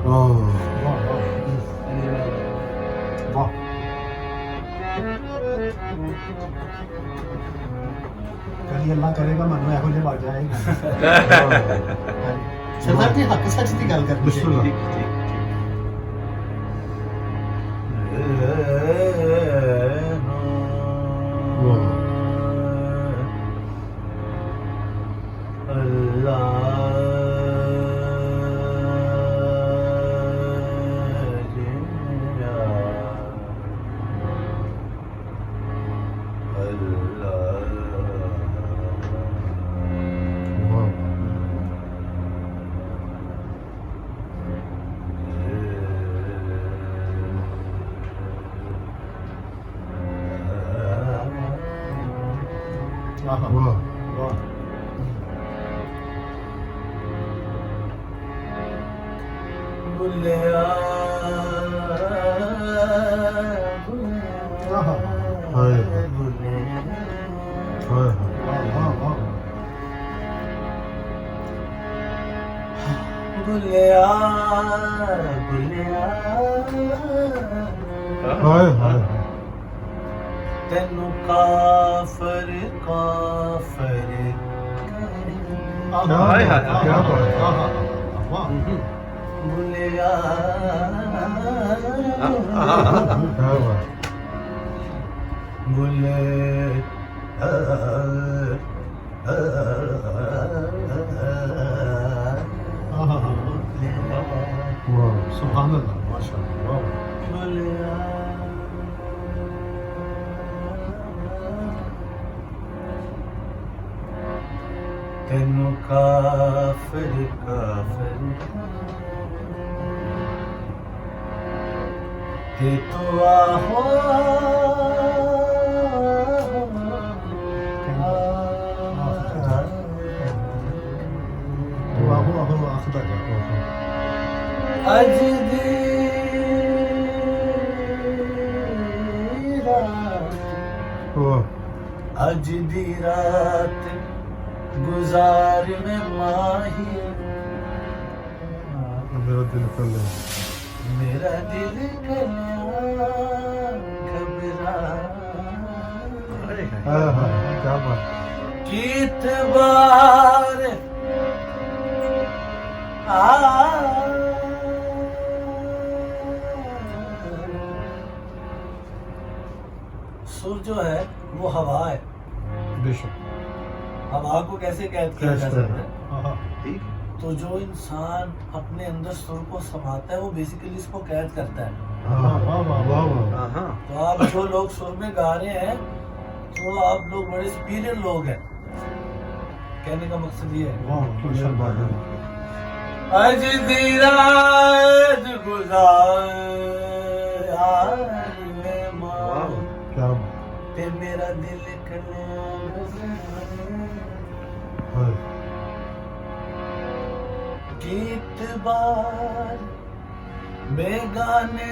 ਵਾਹ ਕਦੀ ਅੱਲਾ ਕਰੇਗਾ ਮੈਨੂੰ ਇਹੋ ਜਿਹਾ ਲੱਗ ਜਾਏਗਾ ਸਰਦਾਰ ਜੀ ਹੱਕ ਸੱਚ ਦੀ ਗੱਲ ਕਰਨੀ ਚਾਹੀਦੀ ਤੈਨੂੰ ਕਾਫਰ ਕਾਫਰ ਹਾਏ ਹਾਏ ਕੀ ਬਾਤ ਬੁਲਿਆ ਬੁਲੇ ਸੁਭਾਨ ਅੱਲਾਹ ਮਾਸ਼ਾਅੱਲਾਹ ਬੁਲਿਆ ਤੈਨੂੰ ਕਾਫਰ ਕਾਫਰ ਤੇ ਤੂੰ ਆਹੋ ਆਖਦਾ ਜਾ ਅੱਜ ਦੀ ਰਾਤ ਅੱਜ ਦੀ ਰਾਤ गुजार में माही मेरा दिल कर ले मेरा दिल कर घबरा क्या बात कित बार सुर जो है वो हवा है बेशक हवा को कैसे कैद किया जा सकता है ठीक तो जो इंसान अपने अंदर सुर को समाता है वो बेसिकली इसको कैद करता है तो आप जो लोग सुर में गा रहे हैं तो आप लोग बड़े सुपीरियर लोग हैं कहने का मकसद ये है आज दी रात गुजार ते मेरा दिल गीत बार बेगाने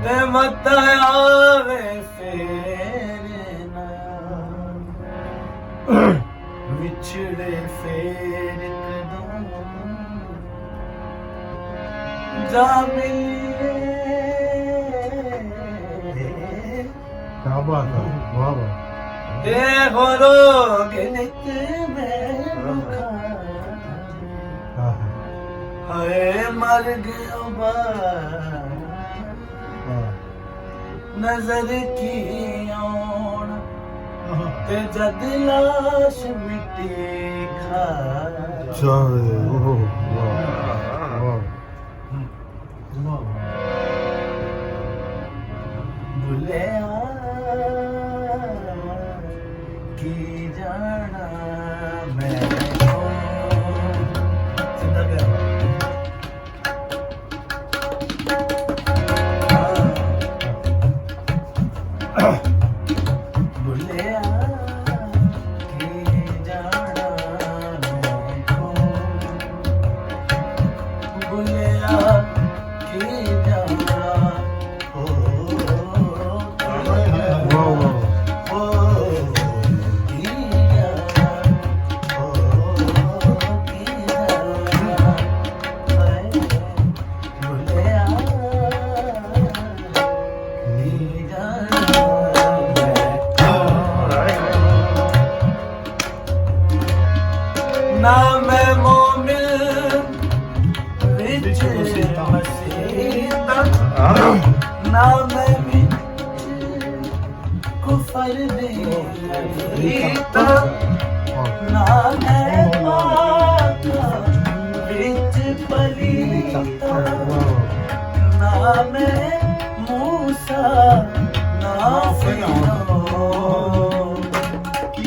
ते मत आवे फेर विछड़े फेर जा मिले क्या बात है वाह वाह देखो लोग नित में हाय मर गया नजर की ओण ते जद लाश मिट्टी खा जावे भूले की जाना मैं सिद्धा क्या भूले की जाना मैं भूले की जाना ना मैं भी कुफर देता ना मैं पाका बिच पलीता ना मैं मूसा ना फिरौन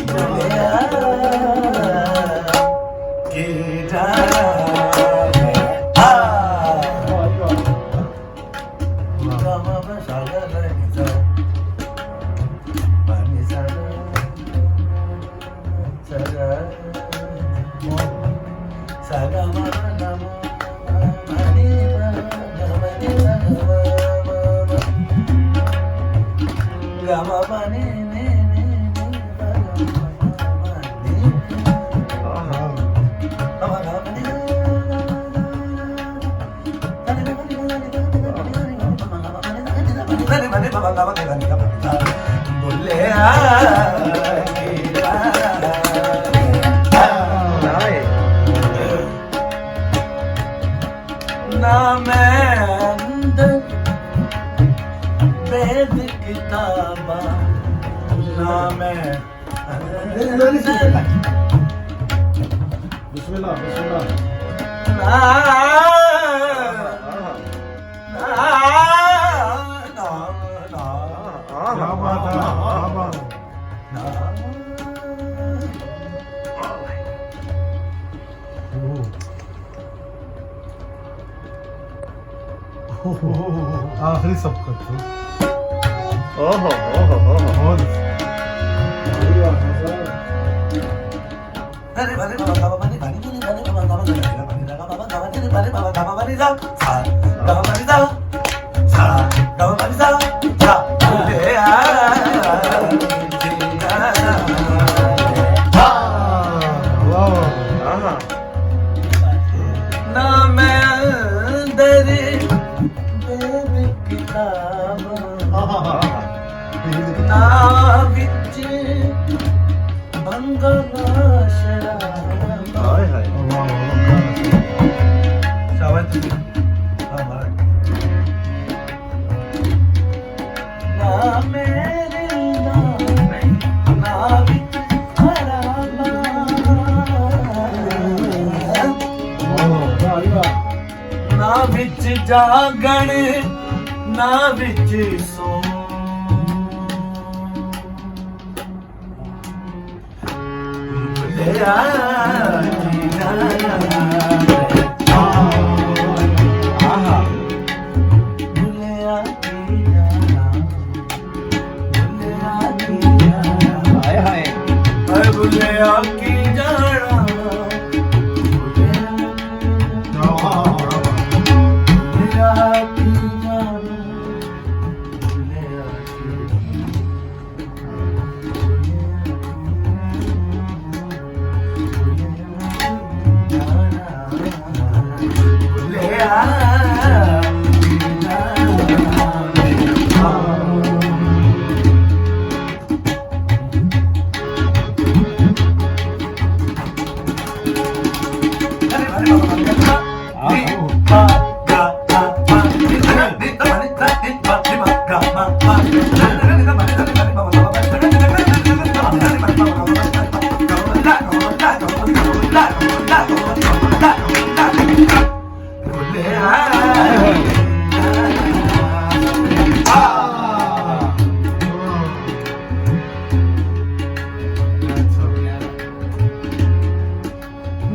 चलिया के जा ना मैं अंदर वेद किताबा ना मैं बिस्मिल्लाह बिस्मिल्लाह आखिरी सबकत ओहो ओहो ओहो ना मैं अंदर वेद किताब ना विच भंगना शराब हाय हाय शाबाश ना मेरे ना विच खराबा ना विच जागण ना विच सो हाय हाय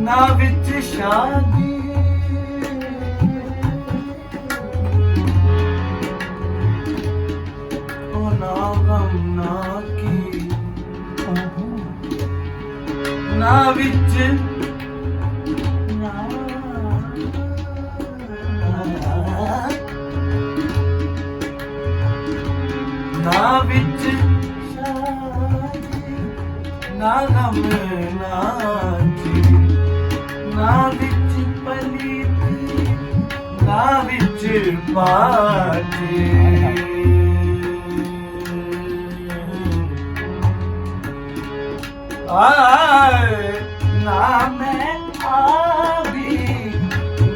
ना विच शादी ओ ना गम ना की ना विच ना विच ना गम ना की ना विच पलीती ना विच पाटी आए ना मैं आवी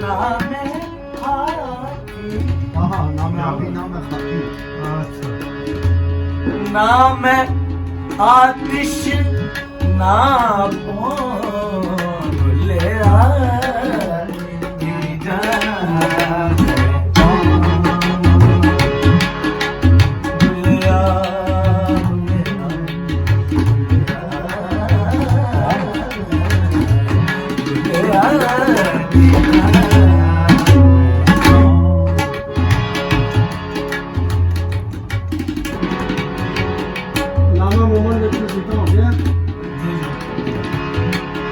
ना मैं आवी ना मैं ना मैं आतिश ना भूलिया ਲਾਮਾ ਮੋਮਨ ਵਿੱਚ ਸਿੱਧਾ ਹੋ ਗਿਆ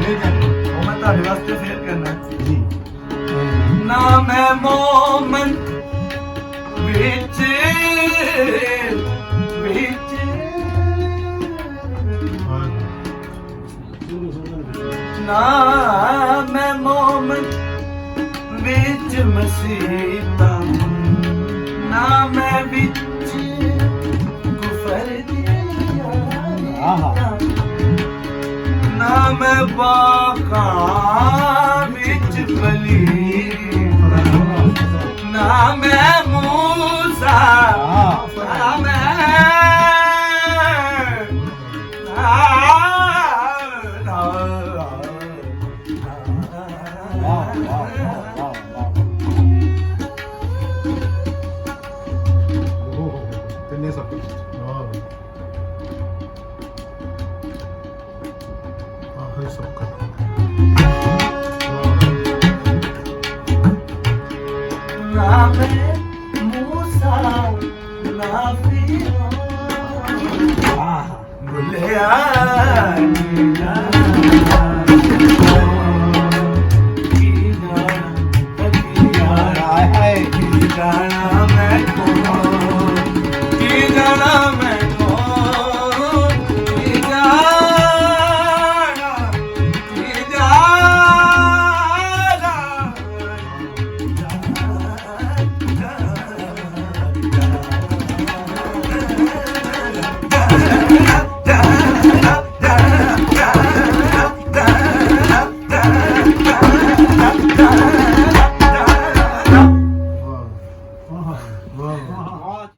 ठीक है वो मैं ਤੁਹਾਡੇ ਵਾਸਤੇ ਫੇਰ ਕਰਨਾ ਜੀ ਨਾ ਮੈਂ ਮੋਮਨ ਵਿੱਚ ਨਾ ਮੈਂ ਮੋਮਨ ਵਿੱਚ ਮਸੀਤਾ ਨਾ ਮੈਂ ਵਿੱਚ ਕੁਫਰ ਦੀ ਨਾ ਮੈਂ ਬਾਕਾਂ ਵਿੱਚ ਪਲੀਤਾ ਨਾ ਮੈਂ ਮੂਸਾ ਨਾ ਮੈਂ ਤਿੰਨੇ ਸਭ ਕੁਝ ਆਹ ਸਭ ਕਰ ਨਾ ਮੈਂ ਮੂਸਾ ਨਾ ਫਿਰੌਨ ਭੁੱਲਿਆ ਨੀ ਜਾਣਾ ਮੈਂ ਕੋਲ ਕੀ ਜਾਣਾ ਮੈਂ ਕੋਲ ਕੀ ਜਾਣਾ ਵਾਹ ਵਾਹ ਵਾਹ